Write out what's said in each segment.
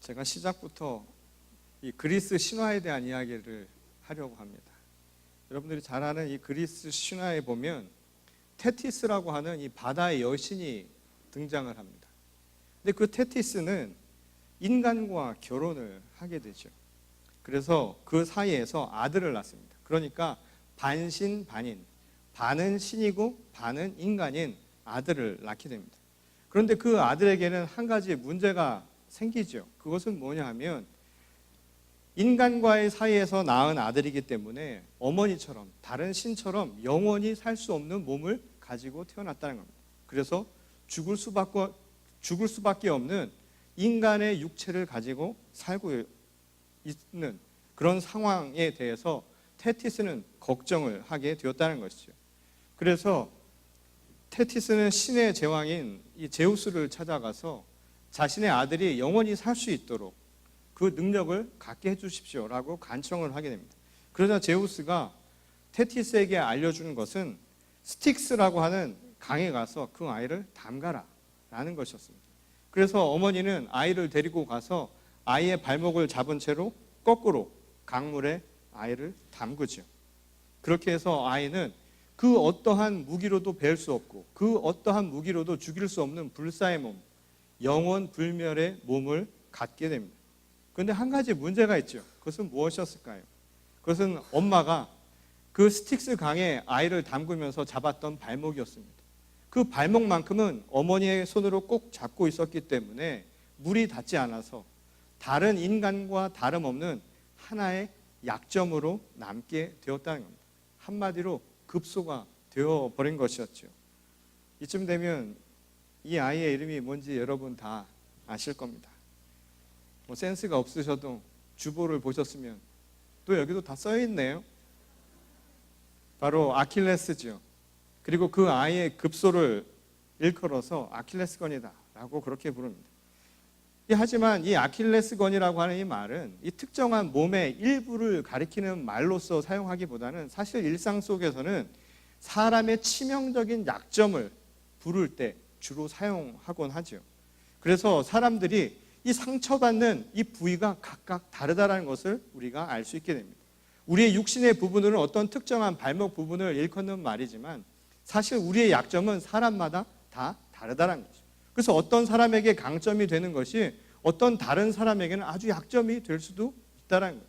제가 시작부터 이 그리스 신화에 대한 이야기를 하려고 합니다. 여러분들이 잘 아는 이 그리스 신화에 보면 테티스라고 하는 이 바다의 여신이 등장을 합니다. 근데 그 테티스는 인간과 결혼을 하게 되죠. 그래서 그 사이에서 아들을 낳습니다. 그러니까 반신반인, 반은 신이고 반은 인간인 아들을 낳게 됩니다. 그런데 그 아들에게는 한 가지 문제가 생기죠. 그것은 뭐냐 하면 인간과의 사이에서 낳은 아들이기 때문에 어머니처럼 다른 신처럼 영원히 살 수 없는 몸을 가지고 태어났다는 겁니다. 그래서 죽을 수밖에 없는 인간의 육체를 가지고 살고 있는 그런 상황에 대해서 테티스는 걱정을 하게 되었다는 것이죠. 그래서 테티스는 신의 제왕인 이 제우스를 찾아가서 자신의 아들이 영원히 살 수 있도록 그 능력을 갖게 해주십시오라고 간청을 하게 됩니다. 그러자 제우스가 테티스에게 알려주는 것은 스틱스라고 하는 강에 가서 그 아이를 담가라 라는 것이었습니다. 그래서 어머니는 아이를 데리고 가서 아이의 발목을 잡은 채로 거꾸로 강물에 아이를 담그죠. 그렇게 해서 아이는 그 어떠한 무기로도 벨 수 없고 그 어떠한 무기로도 죽일 수 없는 불사의 몸, 영원 불멸의 몸을 갖게 됩니다. 그런데 한 가지 문제가 있죠. 그것은 무엇이었을까요? 그것은 엄마가 그 스틱스 강에 아이를 담그면서 잡았던 발목이었습니다. 그 발목만큼은 어머니의 손으로 꼭 잡고 있었기 때문에 물이 닿지 않아서 다른 인간과 다름없는 하나의 약점으로 남게 되었다는 겁니다. 한마디로 급소가 되어버린 것이었죠. 이쯤 되면 이 아이의 이름이 뭔지 여러분 다 아실 겁니다. 뭐 센스가 없으셔도 주보를 보셨으면 또 여기도 다 써있네요. 바로 아킬레스죠. 그리고 그 아이의 급소를 일컬어서 아킬레스건이다 라고 그렇게 부릅니다. 하지만 이 아킬레스건이라고 하는 이 말은 이 특정한 몸의 일부를 가리키는 말로서 사용하기보다는 사실 일상 속에서는 사람의 치명적인 약점을 부를 때 주로 사용하곤 하죠. 그래서 사람들이 이 상처받는 이 부위가 각각 다르다는 것을 우리가 알 수 있게 됩니다. 우리의 육신의 부분으로는 어떤 특정한 발목 부분을 일컫는 말이지만 사실 우리의 약점은 사람마다 다 다르다는 거죠. 그래서 어떤 사람에게 강점이 되는 것이 어떤 다른 사람에게는 아주 약점이 될 수도 있다는 거예요.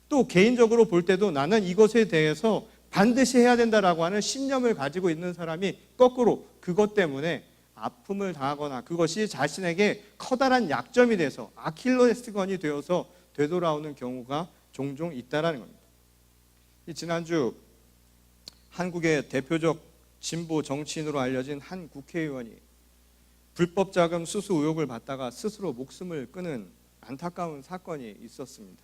또 개인적으로 볼 때도 나는 이것에 대해서 반드시 해야 된다라고 하는 신념을 가지고 있는 사람이 거꾸로 그것 때문에 아픔을 당하거나 그것이 자신에게 커다란 약점이 돼서 아킬레스건이 되어서 되돌아오는 경우가 종종 있다는 겁니다. 지난주 한국의 대표적 진보 정치인으로 알려진 한 국회의원이 불법 자금 수수 의혹을 받다가 스스로 목숨을 끊은 안타까운 사건이 있었습니다.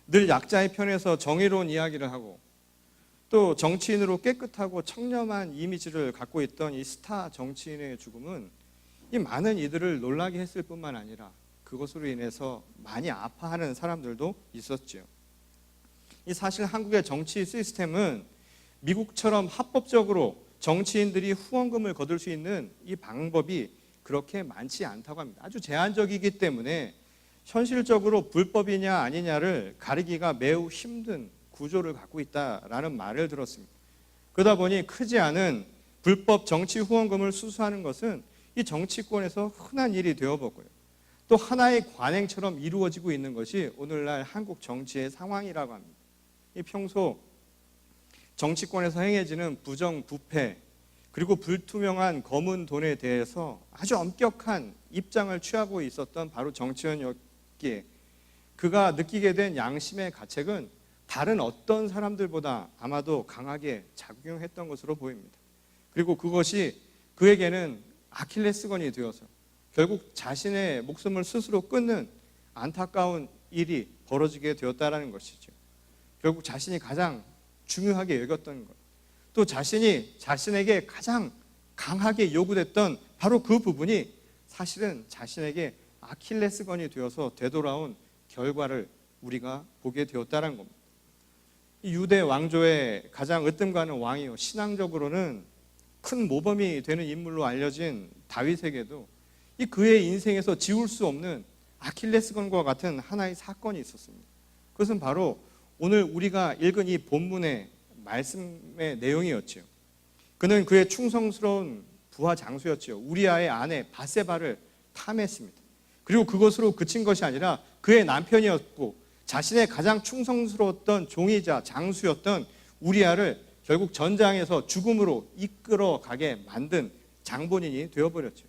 늘 약자의 편에서 정의로운 이야기를 하고 또 정치인으로 깨끗하고 청렴한 이미지를 갖고 있던 이 스타 정치인의 죽음은 이 많은 이들을 놀라게 했을 뿐만 아니라 그것으로 인해서 많이 아파하는 사람들도 있었죠. 이 사실 한국의 정치 시스템은 미국처럼 합법적으로 정치인들이 후원금을 거둘 수 있는 이 방법이 그렇게 많지 않다고 합니다. 아주 제한적이기 때문에 현실적으로 불법이냐 아니냐를 가리기가 매우 힘든 구조를 갖고 있다라는 말을 들었습니다. 그러다 보니 크지 않은 불법 정치 후원금을 수수하는 것은 이 정치권에서 흔한 일이 되어버고요. 또 하나의 관행처럼 이루어지고 있는 것이 오늘날 한국 정치의 상황이라고 합니다. 이 평소 정치권에서 행해지는 부정, 부패, 그리고 불투명한 검은 돈에 대해서 아주 엄격한 입장을 취하고 있었던 바로 정치인이었기에 그가 느끼게 된 양심의 가책은 다른 어떤 사람들보다 아마도 강하게 작용했던 것으로 보입니다. 그리고 그것이 그에게는 아킬레스건이 되어서 결국 자신의 목숨을 스스로 끊는 안타까운 일이 벌어지게 되었다는 것이죠. 결국 자신이 가장 중요하게 여겼던 것, 또 자신이 자신에게 가장 강하게 요구됐던 바로 그 부분이 사실은 자신에게 아킬레스건이 되어서 되돌아온 결과를 우리가 보게 되었다는 겁니다. 유대 왕조의 가장 으뜸가는 왕이요, 신앙적으로는 큰 모범이 되는 인물로 알려진 다윗에게도 이 그의 인생에서 지울 수 없는 아킬레스건과 같은 하나의 사건이 있었습니다. 그것은 바로 오늘 우리가 읽은 이 본문의 말씀의 내용이었지요. 그는 그의 충성스러운 부하 장수였지요. 우리아의 아내 바세바를 탐했습니다. 그리고 그것으로 그친 것이 아니라 그의 남편이었고 자신의 가장 충성스러웠던 종이자 장수였던 우리아를 결국 전장에서 죽음으로 이끌어가게 만든 장본인이 되어버렸죠.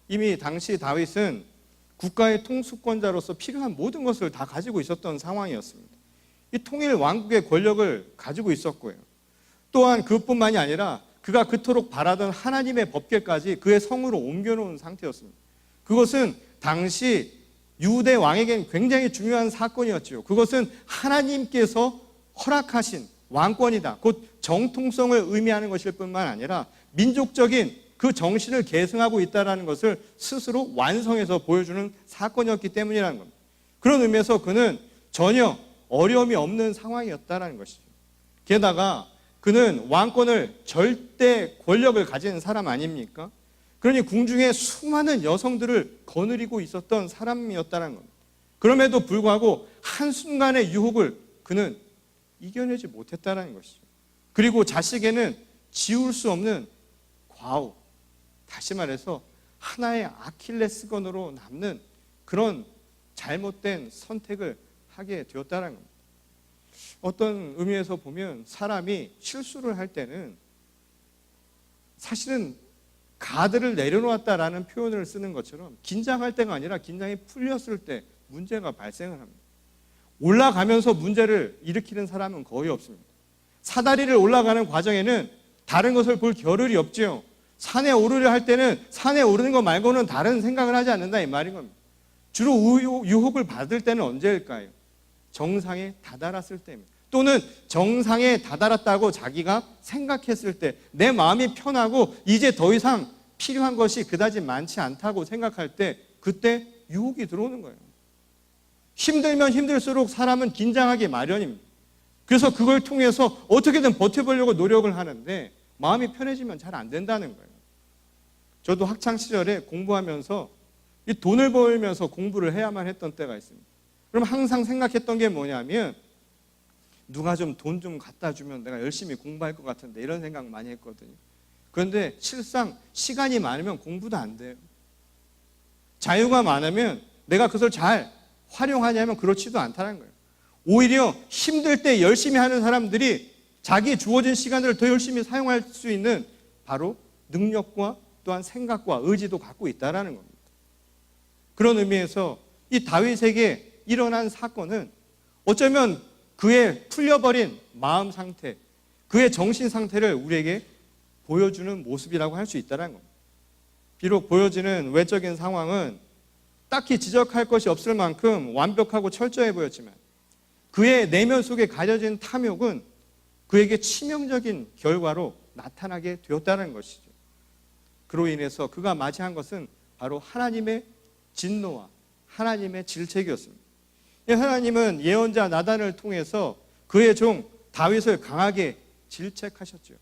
이미 당시 다윗은 국가의 통수권자로서 필요한 모든 것을 다 가지고 있었던 상황이었습니다. 이 통일 왕국의 권력을 가지고 있었고요. 또한 그뿐만이 아니라 그가 그토록 바라던 하나님의 법궤까지 그의 성으로 옮겨놓은 상태였습니다. 그것은 당시 유대 왕에겐 굉장히 중요한 사건이었죠. 그것은 하나님께서 허락하신 왕권이다. 곧 정통성을 의미하는 것일 뿐만 아니라 민족적인 그 정신을 계승하고 있다는 것을 스스로 완성해서 보여주는 사건이었기 때문이라는 겁니다. 그런 의미에서 그는 전혀 어려움이 없는 상황이었다는 것이죠. 게다가 그는 왕권을 절대 권력을 가진 사람 아닙니까? 그러니 궁중에 수많은 여성들을 거느리고 있었던 사람이었다는 겁니다. 그럼에도 불구하고 한순간의 유혹을 그는 이겨내지 못했다는 것이죠. 그리고 자식에는 지울 수 없는 과오, 다시 말해서 하나의 아킬레스건으로 남는 그런 잘못된 선택을 하게 되었다는 겁니다. 어떤 의미에서 보면 사람이 실수를 할 때는 사실은 가드를 내려놓았다라는 표현을 쓰는 것처럼 긴장할 때가 아니라 긴장이 풀렸을 때 문제가 발생을 합니다. 올라가면서 문제를 일으키는 사람은 거의 없습니다. 사다리를 올라가는 과정에는 다른 것을 볼 겨를이 없죠. 산에 오르려 할 때는 산에 오르는 것 말고는 다른 생각을 하지 않는다 이 말인 겁니다. 주로 유혹을 받을 때는 언제일까요? 정상에 다다랐을 때입니다. 또는 정상에 다다랐다고 자기가 생각했을 때, 내 마음이 편하고 이제 더 이상 필요한 것이 그다지 많지 않다고 생각할 때, 그때 유혹이 들어오는 거예요. 힘들면 힘들수록 사람은 긴장하기 마련입니다. 그래서 그걸 통해서 어떻게든 버텨보려고 노력을 하는데 마음이 편해지면 잘 안 된다는 거예요. 저도 학창시절에 공부하면서 이 돈을 벌면서 공부를 해야만 했던 때가 있습니다. 그럼 항상 생각했던 게 뭐냐면 누가 좀 돈 좀 갖다 주면 내가 열심히 공부할 것 같은데 이런 생각 많이 했거든요. 그런데 실상 시간이 많으면 공부도 안 돼요. 자유가 많으면 내가 그것을 잘 활용하냐면 그렇지도 않다는 거예요. 오히려 힘들 때 열심히 하는 사람들이 자기 주어진 시간을 더 열심히 사용할 수 있는 바로 능력과 또한 생각과 의지도 갖고 있다는 겁니다. 그런 의미에서 이 다윗에게 일어난 사건은 어쩌면 그의 풀려버린 마음 상태, 그의 정신 상태를 우리에게 보여주는 모습이라고 할 수 있다는 겁니다. 비록 보여지는 외적인 상황은 딱히 지적할 것이 없을 만큼 완벽하고 철저해 보였지만 그의 내면 속에 가려진 탐욕은 그에게 치명적인 결과로 나타나게 되었다는 것이죠. 그로 인해서 그가 맞이한 것은 바로 하나님의 진노와 하나님의 질책이었습니다. 하나님은 예언자 나단을 통해서 그의 종 다윗을 강하게 질책하셨죠.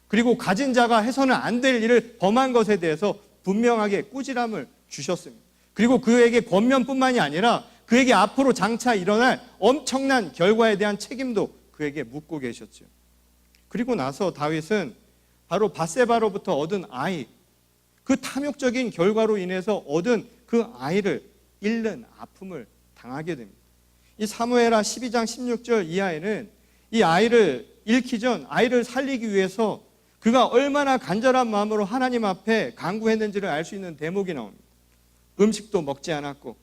그리고 가진 자가 해서는 안 될 일을 범한 것에 대해서 분명하게 꾸지람을 주셨습니다. 그리고 그에게 권면뿐만이 아니라 그에게 앞으로 장차 일어날 엄청난 결과에 대한 책임도 그에게 묻고 계셨죠. 그리고 나서 다윗은 바로 바세바로부터 얻은 아이, 그 탐욕적인 결과로 인해서 얻은 그 아이를 잃는 아픔을 당하게 됩니다. 이 사무엘하 12장 16절 이하에는 이 아이를 잃기 전 아이를 살리기 위해서 그가 얼마나 간절한 마음으로 하나님 앞에 간구했는지를 알 수 있는 대목이 나옵니다. 음식도 먹지 않았고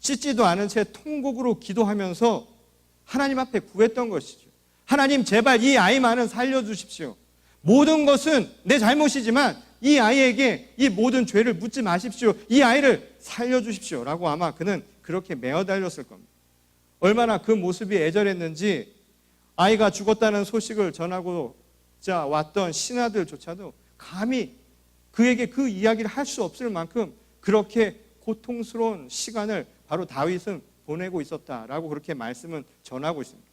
씻지도 않은 채 통곡으로 기도하면서 하나님 앞에 구했던 것이죠. 하나님 제발 이 아이만은 살려주십시오. 모든 것은 내 잘못이지만 이 아이에게 이 모든 죄를 묻지 마십시오. 이 아이를 살려주십시오 라고 아마 그는 그렇게 매어달렸을 겁니다. 얼마나 그 모습이 애절했는지 아이가 죽었다는 소식을 전하고자 왔던 신하들조차도 감히 그에게 그 이야기를 할 수 없을 만큼 그렇게 고통스러운 시간을 바로 다윗은 보내고 있었다라고 그렇게 말씀은 전하고 있습니다.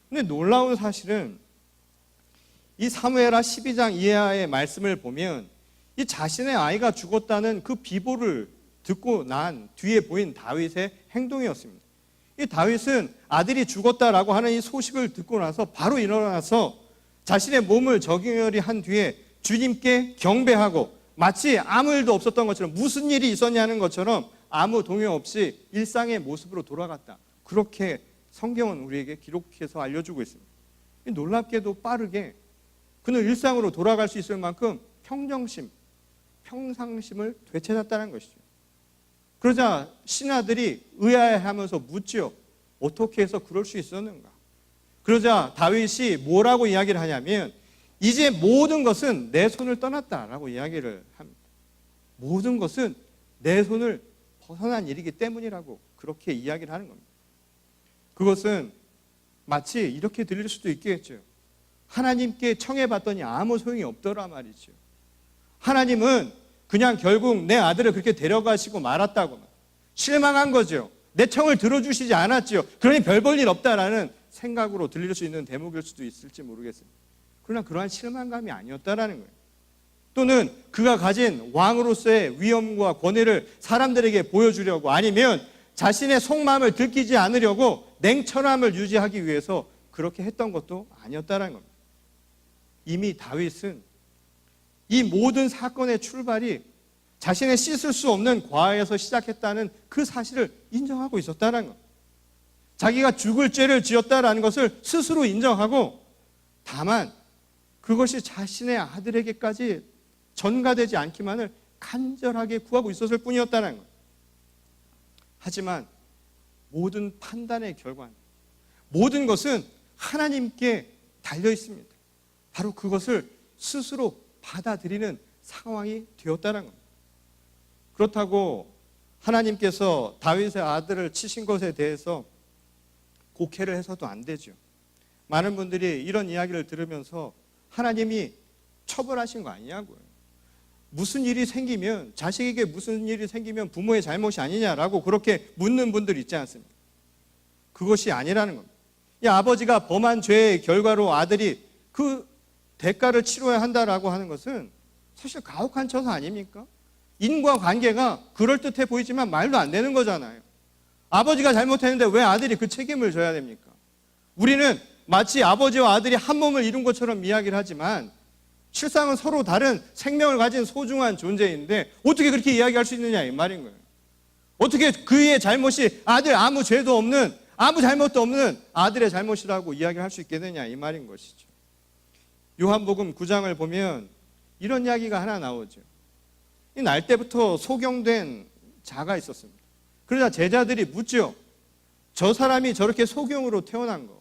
근데 놀라운 사실은 이 사무엘하 12장 이하의 말씀을 보면 이 자신의 아이가 죽었다는 그 비보를 듣고 난 뒤에 보인 다윗의 행동이었습니다. 이 다윗은 아들이 죽었다라고 하는 이 소식을 듣고 나서 바로 일어나서 자신의 몸을 정결히 한 뒤에 주님께 경배하고 마치 아무 일도 없었던 것처럼, 무슨 일이 있었냐는 것처럼 아무 동요 없이 일상의 모습으로 돌아갔다. 그렇게 성경은 우리에게 기록해서 알려주고 있습니다. 놀랍게도 빠르게 그는 일상으로 돌아갈 수 있을 만큼 평상심을 되찾았다는 것이죠. 그러자 신하들이 의아해하면서 묻지요. 어떻게 해서 그럴 수 있었는가? 그러자 다윗이 뭐라고 이야기를 하냐면, 이제 모든 것은 내 손을 떠났다라고 이야기를 합니다. 모든 것은 내 손을 벗어난 일이기 때문이라고 그렇게 이야기를 하는 겁니다. 그것은 마치 이렇게 들릴 수도 있겠죠. 하나님께 청해봤더니 아무 소용이 없더라 말이죠. 하나님은 그냥 결국 내 아들을 그렇게 데려가시고 말았다고 실망한 거죠. 내 청을 들어주시지 않았죠. 그러니 별 볼 일 없다라는 생각으로 들릴 수 있는 대목일 수도 있을지 모르겠습니다. 그러나 그러한 실망감이 아니었다라는 거예요. 또는 그가 가진 왕으로서의 위엄과 권위를 사람들에게 보여주려고, 아니면 자신의 속마음을 들키지 않으려고 냉철함을 유지하기 위해서 그렇게 했던 것도 아니었다는 겁니다. 이미 다윗은 이 모든 사건의 출발이 자신의 씻을 수 없는 과에서 시작했다는 그 사실을 인정하고 있었다는 겁니다. 자기가 죽을 죄를 지었다라는 것을 스스로 인정하고, 다만 그것이 자신의 아들에게까지 전가되지 않기만을 간절하게 구하고 있었을 뿐이었다는 거예요. 하지만 모든 판단의 결과는, 모든 것은 하나님께 달려 있습니다. 바로 그것을 스스로 받아들이는 상황이 되었다는 겁니다. 그렇다고 하나님께서 다윗의 아들을 치신 것에 대해서 곡해를 해서도 안 되죠. 많은 분들이 이런 이야기를 들으면서 하나님이 처벌하신 거 아니냐고요. 무슨 일이 생기면, 자식에게 무슨 일이 생기면 부모의 잘못이 아니냐라고 그렇게 묻는 분들 있지 않습니까? 그것이 아니라는 겁니다. 이 아버지가 범한 죄의 결과로 아들이 그 대가를 치러야 한다라고 하는 것은 사실 가혹한 처사 아닙니까? 인과관계가 그럴듯해 보이지만 말도 안 되는 거잖아요. 아버지가 잘못했는데 왜 아들이 그 책임을 져야 됩니까? 우리는 마치 아버지와 아들이 한 몸을 이룬 것처럼 이야기를 하지만 실상은 서로 다른 생명을 가진 소중한 존재인데 어떻게 그렇게 이야기할 수 있느냐 이 말인 거예요. 어떻게 그의 잘못이 아들 아무 죄도 없는, 아무 잘못도 없는 아들의 잘못이라고 이야기할 수 있겠느냐 이 말인 것이죠. 요한복음 9장을 보면 이런 이야기가 하나 나오죠. 이 날 때부터 소경된 자가 있었습니다. 그러자 제자들이 묻죠. 저 사람이 저렇게 소경으로 태어난 거,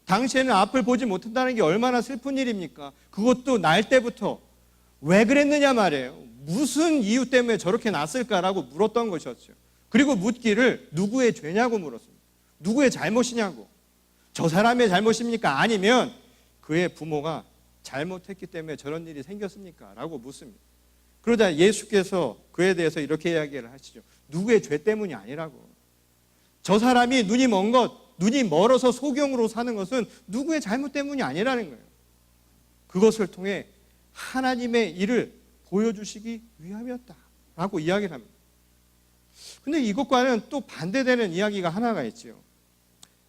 당시에는 앞을 보지 못한다는 게 얼마나 슬픈 일입니까? 그것도 날 때부터 왜 그랬느냐 말이에요. 무슨 이유 때문에 저렇게 났을까라고 물었던 것이었죠. 그리고 묻기를 누구의 죄냐고 물었습니다. 누구의 잘못이냐고. 저 사람의 잘못입니까? 아니면 그의 부모가 잘못했기 때문에 저런 일이 생겼습니까? 라고 묻습니다. 그러자 예수께서 그에 대해서 이렇게 이야기를 하시죠. 누구의 죄 때문이 아니라고. 저 사람이 눈이 먼 것, 눈이 멀어서 소경으로 사는 것은 누구의 잘못 때문이 아니라는 거예요. 그것을 통해 하나님의 일을 보여주시기 위함이었다라고 이야기를 합니다. 근데 이것과는 또 반대되는 이야기가 하나가 있죠.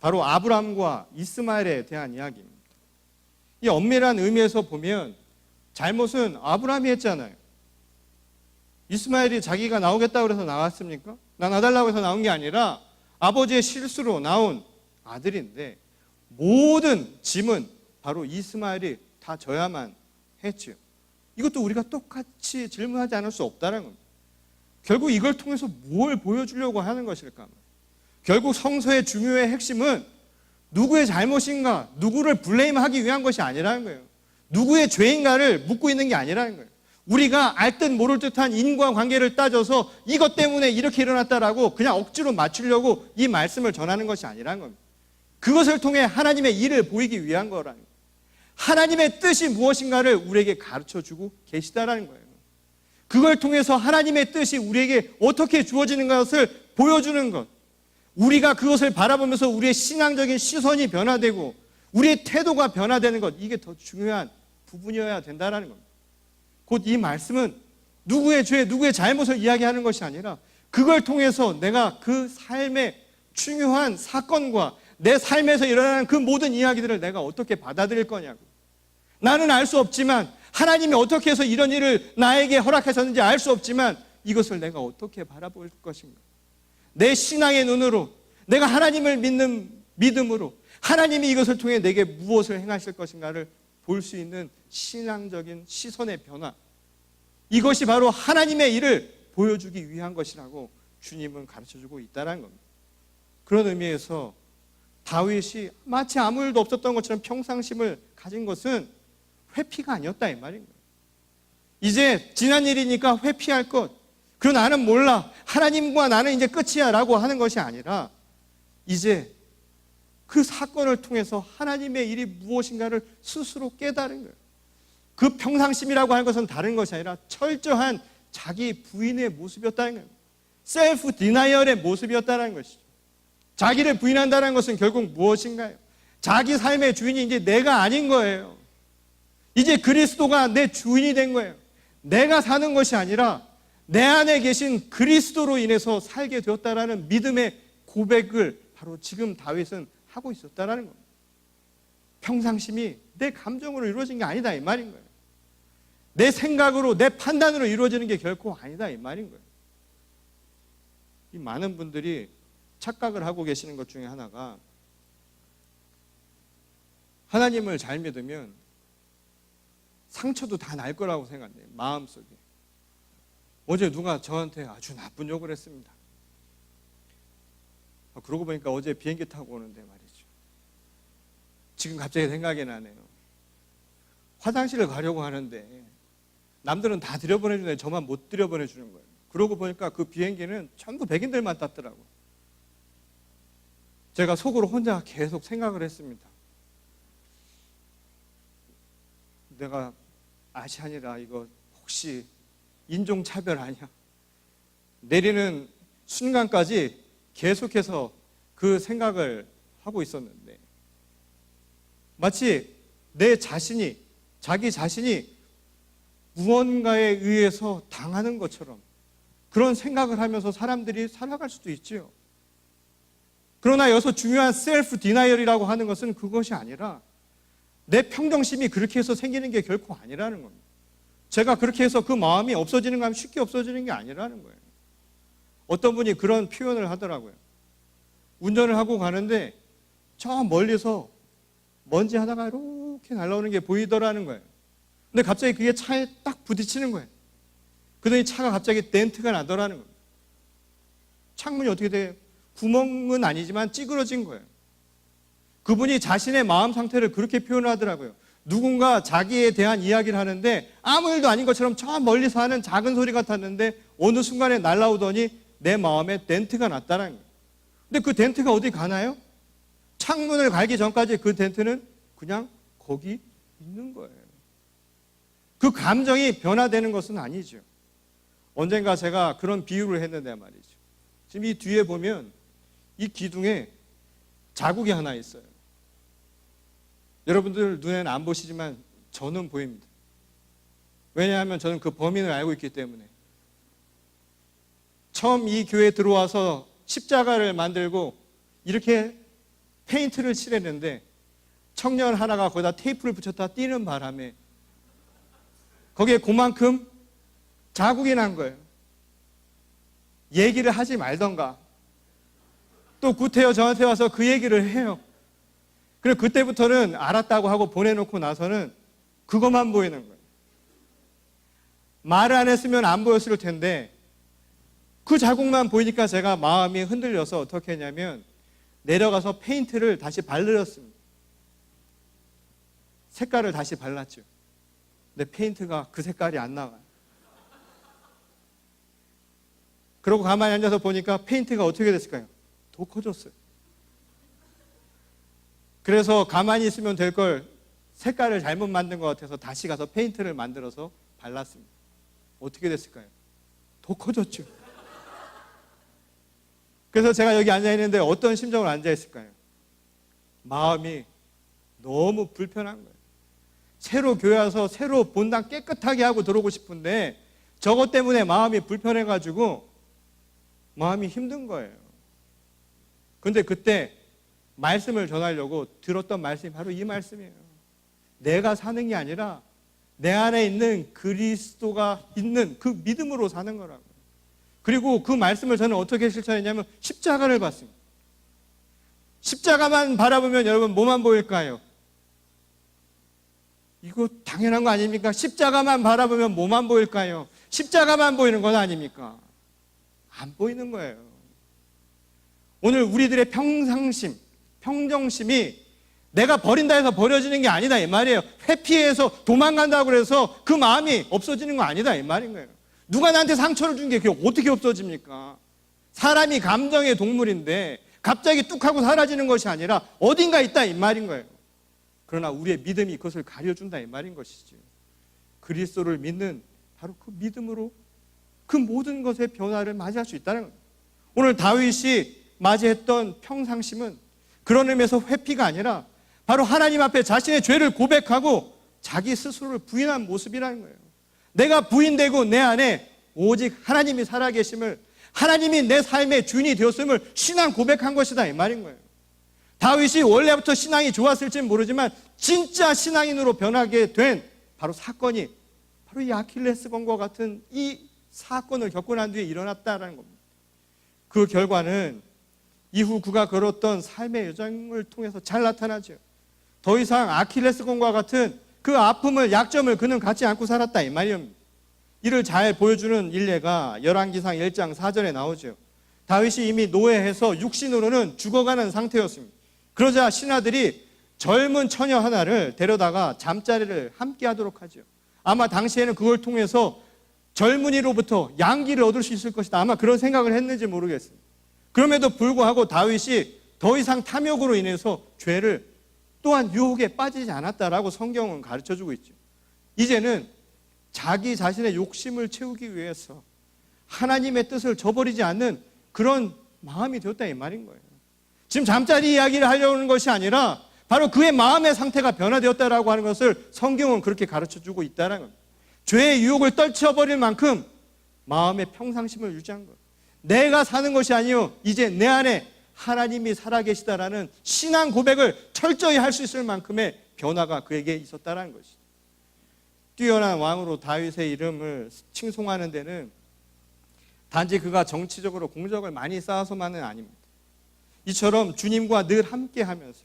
바로 아브라함과 이스마엘에 대한 이야기입니다. 이 엄밀한 의미에서 보면 잘못은 아브라함이 했잖아요. 이스마엘이 자기가 나오겠다고 해서 나왔습니까? 나 나달라고 해서 나온 게 아니라 아버지의 실수로 나온 아들인데 모든 짐은 바로 이스마엘이 다 져야만 했죠. 이것도 우리가 똑같이 질문하지 않을 수 없다는 겁니다. 결국 이걸 통해서 뭘 보여주려고 하는 것일까? 결국 성서의 중요의 핵심은 누구의 잘못인가, 누구를 블레임하기 위한 것이 아니라는 거예요. 누구의 죄인가를 묻고 있는 게 아니라는 거예요. 우리가 알 듯 모를 듯한 인과관계를 따져서 이것 때문에 이렇게 일어났다라고 그냥 억지로 맞추려고 이 말씀을 전하는 것이 아니라는 겁니다. 그것을 통해 하나님의 일을 보이기 위한 거라는 거예요. 하나님의 뜻이 무엇인가를 우리에게 가르쳐주고 계시다라는 거예요. 그걸 통해서 하나님의 뜻이 우리에게 어떻게 주어지는 것을 보여주는 것, 우리가 그것을 바라보면서 우리의 신앙적인 시선이 변화되고 우리의 태도가 변화되는 것, 이게 더 중요한 부분이어야 된다는 겁니다. 곧 이 말씀은 누구의 죄, 누구의 잘못을 이야기하는 것이 아니라 그걸 통해서 내가 그 삶의 중요한 사건과 내 삶에서 일어나는 그 모든 이야기들을 내가 어떻게 받아들일 거냐고. 나는 알 수 없지만, 하나님이 어떻게 해서 이런 일을 나에게 허락하셨는지 알 수 없지만, 이것을 내가 어떻게 바라볼 것인가. 내 신앙의 눈으로, 내가 하나님을 믿는 믿음으로 하나님이 이것을 통해 내게 무엇을 행하실 것인가를 볼 수 있는 신앙적인 시선의 변화, 이것이 바로 하나님의 일을 보여주기 위한 것이라고 주님은 가르쳐주고 있다는 겁니다. 그런 의미에서 다윗이 마치 아무 일도 없었던 것처럼 평상심을 가진 것은 회피가 아니었다 이 말인 거예요. 이제 지난 일이니까 회피할 것, 그리고 나는 몰라, 하나님과 나는 이제 끝이야 라고 하는 것이 아니라, 이제 그 사건을 통해서 하나님의 일이 무엇인가를 스스로 깨달은 거예요. 그 평상심이라고 하는 것은 다른 것이 아니라 철저한 자기 부인의 모습이었다는 거예요. 셀프 디나이얼의 모습이었다는 것이죠. 자기를 부인한다는 것은 결국 무엇인가요? 자기 삶의 주인이 이제 내가 아닌 거예요. 이제 그리스도가 내 주인이 된 거예요. 내가 사는 것이 아니라 내 안에 계신 그리스도로 인해서 살게 되었다라는 믿음의 고백을 바로 지금 다윗은 하고 있었다라는 겁니다. 평상심이 내 감정으로 이루어진 게 아니다 이 말인 거예요. 내 생각으로, 내 판단으로 이루어지는 게 결코 아니다 이 말인 거예요. 이 많은 분들이 착각을 하고 계시는 것 중에 하나가, 하나님을 잘 믿으면 상처도 다 날 거라고 생각해요. 마음속에. 어제 누가 저한테 아주 나쁜 욕을 했습니다. 그러고 보니까 어제 비행기 타고 오는데 말이죠, 지금 갑자기 생각이 나네요. 화장실을 가려고 하는데 남들은 다 들여보내주는데 저만 못 들여보내주는 거예요. 그러고 보니까 그 비행기는 전부 백인들만 탔더라고요. 제가 속으로 혼자 계속 생각을 했습니다. 내가 아시아니라 이거 혹시 인종차별 아니야? 내리는 순간까지 계속해서 그 생각을 하고 있었는데, 마치 내 자신이, 자기 자신이 무언가에 의해서 당하는 것처럼 그런 생각을 하면서 사람들이 살아갈 수도 있지요. 그러나 여기서 중요한 셀프 디나이얼이라고 하는 것은 그것이 아니라, 내 평정심이 그렇게 해서 생기는 게 결코 아니라는 겁니다. 제가 그렇게 해서 그 마음이 없어지는 거 하면 쉽게 없어지는 게 아니라는 거예요. 어떤 분이 그런 표현을 하더라고요. 운전을 하고 가는데 저 멀리서 먼지 하나가 이렇게 날아오는 게 보이더라는 거예요. 근데 갑자기 그게 차에 딱 부딪히는 거예요. 그러더니 차가 갑자기 덴트가 나더라는 겁니다. 창문이 어떻게 돼요? 구멍은 아니지만 찌그러진 거예요. 그분이 자신의 마음 상태를 그렇게 표현하더라고요. 누군가 자기에 대한 이야기를 하는데 아무 일도 아닌 것처럼 저 멀리서 하는 작은 소리 같았는데 어느 순간에 날아오더니 내 마음에 덴트가 났다는 거예요. 근데 그 덴트가 어디 가나요? 창문을 갈기 전까지 그 덴트는 그냥 거기 있는 거예요. 그 감정이 변화되는 것은 아니죠. 언젠가 제가 그런 비유를 했는데 말이죠. 지금 이 뒤에 보면 이 기둥에 자국이 하나 있어요. 여러분들 눈에는 안 보시지만 저는 보입니다. 왜냐하면 저는 그 범인을 알고 있기 때문에. 처음 이 교회에 들어와서 십자가를 만들고 이렇게 페인트를 칠했는데 청년 하나가 거기다 테이프를 붙였다 뛰는 바람에 거기에 그만큼 자국이 난 거예요. 얘기를 하지 말던가. 또 구태여 저한테 와서 그 얘기를 해요. 그리고 그때부터는 알았다고 하고 보내놓고 나서는 그것만 보이는 거예요. 말을 안 했으면 안 보였을 텐데 그 자국만 보이니까 제가 마음이 흔들려서 어떻게 했냐면 내려가서 페인트를 다시 바르렸습니다. 색깔을 다시 발랐죠. 근데 페인트가 그 색깔이 안 나와요. 그러고 가만히 앉아서 보니까 페인트가 어떻게 됐을까요? 더 커졌어요. 그래서 가만히 있으면 될 걸 색깔을 잘못 만든 것 같아서 다시 가서 페인트를 만들어서 발랐습니다. 어떻게 됐을까요? 더 커졌죠. 그래서 제가 여기 앉아있는데 어떤 심정으로 앉아있을까요? 마음이 너무 불편한 거예요. 새로 교회 와서 새로 본당 깨끗하게 하고 들어오고 싶은데 저것 때문에 마음이 불편해가지고 마음이 힘든 거예요. 근데 그때 말씀을 전하려고 들었던 말씀이 바로 이 말씀이에요. 내가 사는 게 아니라 내 안에 있는 그리스도가 있는 그 믿음으로 사는 거라고요. 그리고 그 말씀을 저는 어떻게 실천했냐면 십자가를 봤습니다. 십자가만 바라보면 여러분 뭐만 보일까요? 이거 당연한 거 아닙니까? 십자가만 바라보면 뭐만 보일까요? 십자가만 보이는 건 아닙니까? 안 보이는 거예요. 오늘 우리들의 평상심, 평정심이 내가 버린다 해서 버려지는 게 아니다 이 말이에요. 회피해서 도망간다고 그래서 그 마음이 없어지는 거 아니다 이 말인 거예요. 누가 나한테 상처를 준 게 그게 어떻게 없어집니까? 사람이 감정의 동물인데 갑자기 뚝 하고 사라지는 것이 아니라 어딘가 있다 이 말인 거예요. 그러나 우리의 믿음이 그것을 가려준다 이 말인 것이죠. 그리스도를 믿는 바로 그 믿음으로 그 모든 것의 변화를 맞이할 수 있다는 거예요. 오늘 다윗이 맞이했던 평상심은 그런 의미에서 회피가 아니라 바로 하나님 앞에 자신의 죄를 고백하고 자기 스스로를 부인한 모습이라는 거예요. 내가 부인되고 내 안에 오직 하나님이 살아계심을, 하나님이 내 삶의 주인이 되었음을 신앙 고백한 것이다 이 말인 거예요. 다윗이 원래부터 신앙이 좋았을지는 모르지만 진짜 신앙인으로 변하게 된 바로 사건이 바로 이 아킬레스건과 같은 이 사건을 겪고 난 뒤에 일어났다는 겁니다. 그 결과는 이후 그가 걸었던 삶의 여정을 통해서 잘 나타나죠. 더 이상 아킬레스건과 같은 그 아픔을, 약점을 그는 갖지 않고 살았다 이 말입니다. 이를 잘 보여주는 일례가 열왕기상 1장 4절에 나오죠. 다윗이 이미 노예해서 육신으로는 죽어가는 상태였습니다. 그러자 신하들이 젊은 처녀 하나를 데려다가 잠자리를 함께 하도록 하죠. 아마 당시에는 그걸 통해서 젊은이로부터 양기를 얻을 수 있을 것이다. 아마 그런 생각을 했는지 모르겠어요. 그럼에도 불구하고 다윗이 더 이상 탐욕으로 인해서 죄를 또한 유혹에 빠지지 않았다라고 성경은 가르쳐주고 있죠. 이제는 자기 자신의 욕심을 채우기 위해서 하나님의 뜻을 저버리지 않는 그런 마음이 되었다 이 말인 거예요. 지금 잠자리 이야기를 하려는 것이 아니라 바로 그의 마음의 상태가 변화되었다라고 하는 것을 성경은 그렇게 가르쳐주고 있다는 겁니다. 죄의 유혹을 떨쳐버릴 만큼 마음의 평상심을 유지한 거예요. 내가 사는 것이 아니요 이제 내 안에 하나님이 살아계시다라는 신앙 고백을 철저히 할 수 있을 만큼의 변화가 그에게 있었다는 것이죠. 뛰어난 왕으로 다윗의 이름을 칭송하는 데는 단지 그가 정치적으로 공적을 많이 쌓아서만은 아닙니다. 이처럼 주님과 늘 함께하면서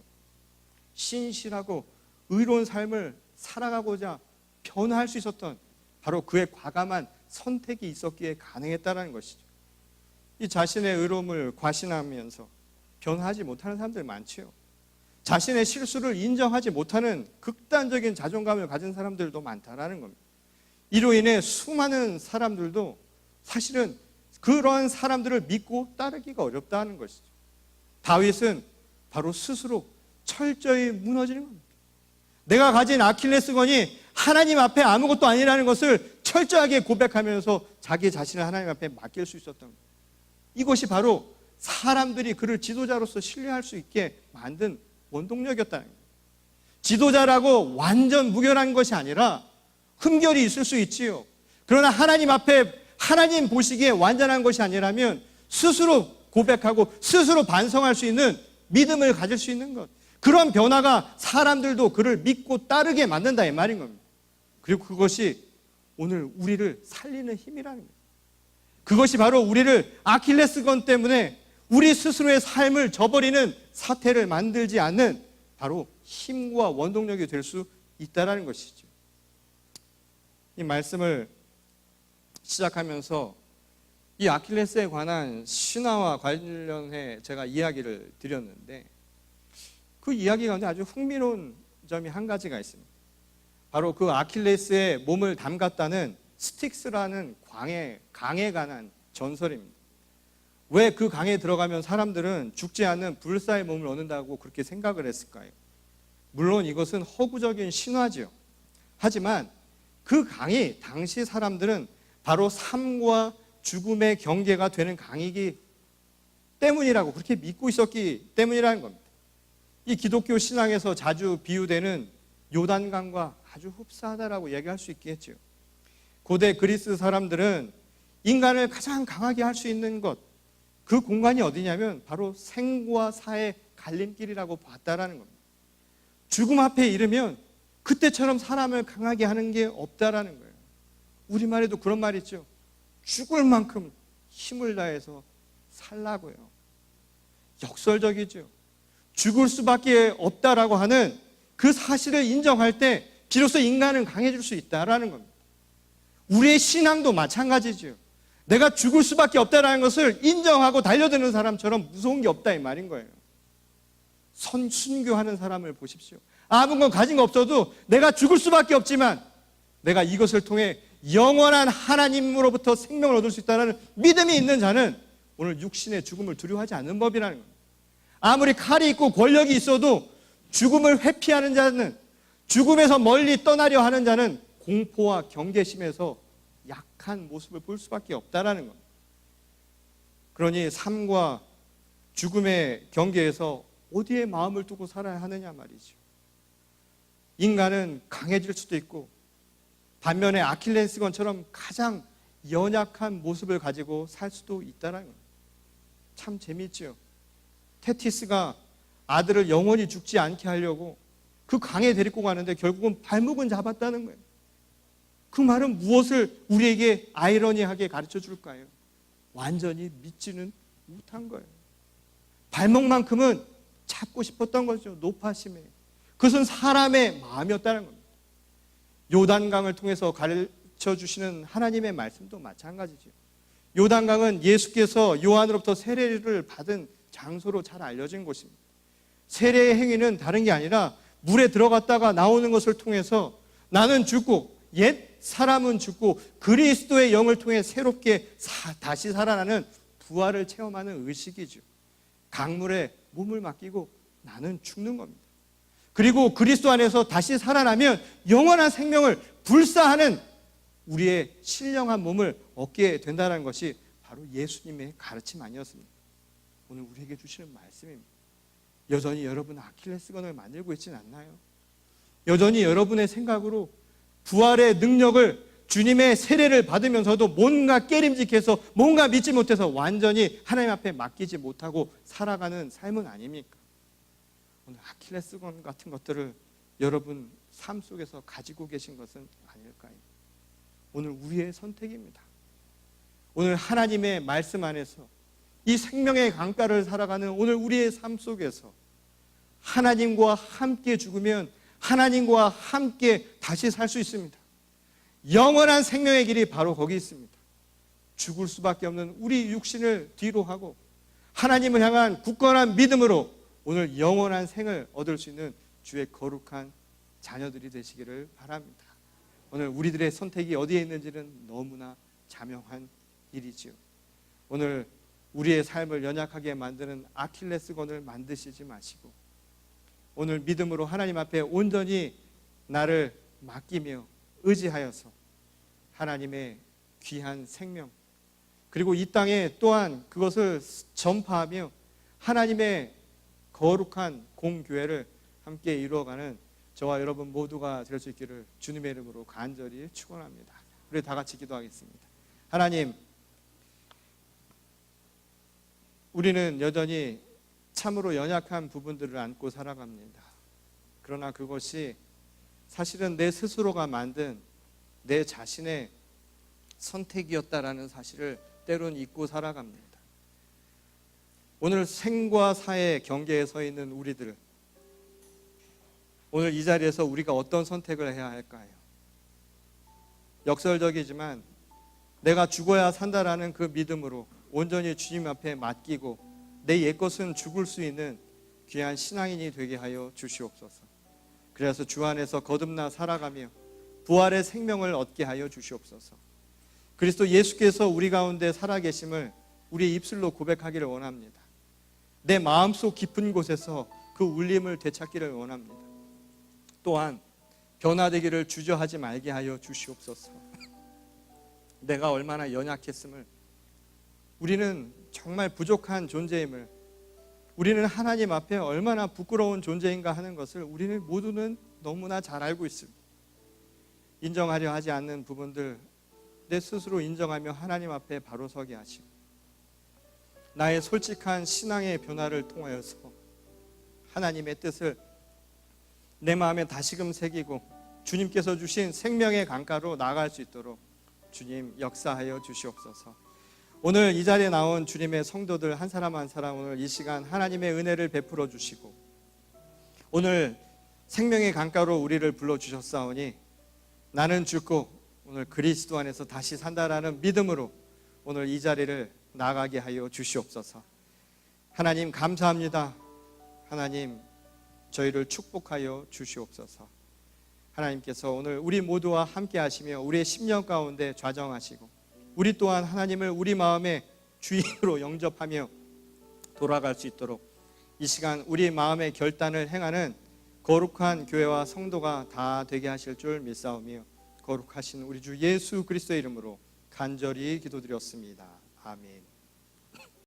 신실하고 의로운 삶을 살아가고자 변화할 수 있었던 바로 그의 과감한 선택이 있었기에 가능했다는 것이죠. 이 자신의 의로움을 과신하면서 변화하지 못하는 사람들 많지요. 자신의 실수를 인정하지 못하는 극단적인 자존감을 가진 사람들도 많다라는 겁니다. 이로 인해 수많은 사람들도 사실은 그러한 사람들을 믿고 따르기가 어렵다는 것이죠. 다윗은 바로 스스로 철저히 무너지는 겁니다. 내가 가진 아킬레스건이 하나님 앞에 아무것도 아니라는 것을 철저하게 고백하면서 자기 자신을 하나님 앞에 맡길 수 있었던 겁니다. 이것이 바로 사람들이 그를 지도자로서 신뢰할 수 있게 만든 원동력이었다는 거예요. 지도자라고 완전 무결한 것이 아니라 흠결이 있을 수 있지요. 그러나 하나님 앞에 하나님 보시기에 완전한 것이 아니라면 스스로 고백하고 스스로 반성할 수 있는 믿음을 가질 수 있는 것, 그런 변화가 사람들도 그를 믿고 따르게 만든다 이 말인 겁니다. 그리고 그것이 오늘 우리를 살리는 힘이라는 거예요. 그것이 바로 우리를 아킬레스건 때문에 우리 스스로의 삶을 저버리는 사태를 만들지 않는 바로 힘과 원동력이 될 수 있다는 것이죠. 이 말씀을 시작하면서 이 아킬레스에 관한 신화와 관련해 제가 이야기를 드렸는데 그 이야기 가운데 아주 흥미로운 점이 한 가지가 있습니다. 바로 그 아킬레스의 몸을 담갔다는 스틱스라는 강에 관한 전설입니다. 왜 그 강에 들어가면 사람들은 죽지 않는 불사의 몸을 얻는다고 그렇게 생각을 했을까요? 물론 이것은 허구적인 신화지요. 하지만 그 강이 당시 사람들은 바로 삶과 죽음의 경계가 되는 강이기 때문이라고 그렇게 믿고 있었기 때문이라는 겁니다. 이 기독교 신앙에서 자주 비유되는 요단강과 아주 흡사하다라고 얘기할 수 있겠죠. 고대 그리스 사람들은 인간을 가장 강하게 할 수 있는 것, 그 공간이 어디냐면 바로 생과 사의 갈림길이라고 봤다라는 겁니다. 죽음 앞에 이르면 그때처럼 사람을 강하게 하는 게 없다라는 거예요. 우리말에도 그런 말 있죠. 죽을 만큼 힘을 다해서 살라고요. 역설적이죠. 죽을 수밖에 없다라고 하는 그 사실을 인정할 때 비로소 인간은 강해질 수 있다라는 겁니다. 우리의 신앙도 마찬가지죠. 내가 죽을 수밖에 없다라는 것을 인정하고 달려드는 사람처럼 무서운 게 없다 이 말인 거예요. 순교하는 사람을 보십시오. 아무건 가진 거 없어도 내가 죽을 수밖에 없지만 내가 이것을 통해 영원한 하나님으로부터 생명을 얻을 수 있다는 믿음이 있는 자는 오늘 육신의 죽음을 두려워하지 않는 법이라는 겁니다. 아무리 칼이 있고 권력이 있어도 죽음을 회피하는 자는, 죽음에서 멀리 떠나려 하는 자는 공포와 경계심에서 약한 모습을 볼 수밖에 없다라는 겁니다. 그러니 삶과 죽음의 경계에서 어디에 마음을 두고 살아야 하느냐 말이죠. 인간은 강해질 수도 있고 반면에 아킬레스건처럼 가장 연약한 모습을 가지고 살 수도 있다는 거예요. 참 재미있죠. 테티스가 아들을 영원히 죽지 않게 하려고 그 강에 데리고 가는데 결국은 발목은 잡았다는 거예요. 그 말은 무엇을 우리에게 아이러니하게 가르쳐 줄까요? 완전히 믿지는 못한 거예요. 발목만큼은 잡고 싶었던 거죠. 높아심에. 그것은 사람의 마음이었다는 겁니다. 요단강을 통해서 가르쳐 주시는 하나님의 말씀도 마찬가지죠. 요단강은 예수께서 요한으로부터 세례를 받은 장소로 잘 알려진 곳입니다. 세례의 행위는 다른 게 아니라 물에 들어갔다가 나오는 것을 통해서 나는 죽고 옛 사람은 죽고 그리스도의 영을 통해 새롭게 다시 살아나는 부활을 체험하는 의식이죠. 강물에 몸을 맡기고 나는 죽는 겁니다. 그리고 그리스도 안에서 다시 살아나면 영원한 생명을 불사하는 우리의 신령한 몸을 얻게 된다는 것이 바로 예수님의 가르침 아니었습니다. 오늘 우리에게 주시는 말씀입니다. 여전히 여러분 아킬레스건을 만들고 있지는 않나요? 여전히 여러분의 생각으로 부활의 능력을 주님의 세례를 받으면서도 뭔가 깨림직해서 뭔가 믿지 못해서 완전히 하나님 앞에 맡기지 못하고 살아가는 삶은 아닙니까? 오늘 아킬레스건 같은 것들을 여러분 삶 속에서 가지고 계신 것은 아닐까요? 오늘 우리의 선택입니다. 오늘 하나님의 말씀 안에서 이 생명의 강가를 살아가는 오늘 우리의 삶 속에서 하나님과 함께 죽으면 하나님과 함께 다시 살 수 있습니다. 영원한 생명의 길이 바로 거기 있습니다. 죽을 수밖에 없는 우리 육신을 뒤로 하고 하나님을 향한 굳건한 믿음으로 오늘 영원한 생을 얻을 수 있는 주의 거룩한 자녀들이 되시기를 바랍니다. 오늘 우리들의 선택이 어디에 있는지는 너무나 자명한 일이지요. 오늘 우리의 삶을 연약하게 만드는 아킬레스건을 만드시지 마시고 오늘 믿음으로 하나님 앞에 온전히 나를 맡기며 의지하여서 하나님의 귀한 생명 그리고 이 땅에 또한 그것을 전파하며 하나님의 거룩한 공교회를 함께 이루어가는 저와 여러분 모두가 될 수 있기를 주님의 이름으로 간절히 축원합니다. 우리 다 같이 기도하겠습니다. 하나님, 우리는 여전히 참으로 연약한 부분들을 안고 살아갑니다. 그러나 그것이 사실은 내 스스로가 만든 내 자신의 선택이었다라는 사실을 때론 잊고 살아갑니다. 오늘 생과 사의 경계에 서 있는 우리들, 오늘 이 자리에서 우리가 어떤 선택을 해야 할까요? 역설적이지만 내가 죽어야 산다라는 그 믿음으로 온전히 주님 앞에 맡기고 내 옛것은 죽을 수 있는 귀한 신앙인이 되게 하여 주시옵소서. 그래서 주 안에서 거듭나 살아가며 부활의 생명을 얻게 하여 주시옵소서. 그리스도 예수께서 우리 가운데 살아계심을 우리 입술로 고백하기를 원합니다. 내 마음속 깊은 곳에서 그 울림을 되찾기를 원합니다. 또한 변화되기를 주저하지 말게 하여 주시옵소서. 내가 얼마나 연약했음을, 우리는 정말 부족한 존재임을, 우리는 하나님 앞에 얼마나 부끄러운 존재인가 하는 것을 우리는 모두는 너무나 잘 알고 있습니다. 인정하려 하지 않는 부분들 내 스스로 인정하며 하나님 앞에 바로 서게 하시고 나의 솔직한 신앙의 변화를 통하여서 하나님의 뜻을 내 마음에 다시금 새기고 주님께서 주신 생명의 강가로 나아갈 수 있도록 주님 역사하여 주시옵소서. 오늘 이 자리에 나온 주님의 성도들 한 사람 한 사람 오늘 이 시간 하나님의 은혜를 베풀어 주시고 오늘 생명의 강가로 우리를 불러주셨사오니 나는 죽고 오늘 그리스도 안에서 다시 산다라는 믿음으로 오늘 이 자리를 나가게 하여 주시옵소서. 하나님 감사합니다. 하나님 저희를 축복하여 주시옵소서. 하나님께서 오늘 우리 모두와 함께 하시며 우리의 심령 가운데 좌정하시고 우리 또한 하나님을 우리 마음의 주인으로 영접하며 돌아갈 수 있도록 이 시간 우리 마음의 결단을 행하는 거룩한 교회와 성도가 다 되게 하실 줄 믿사오며 거룩하신 우리 주 예수 그리스도의 이름으로 간절히 기도드렸습니다. 아멘.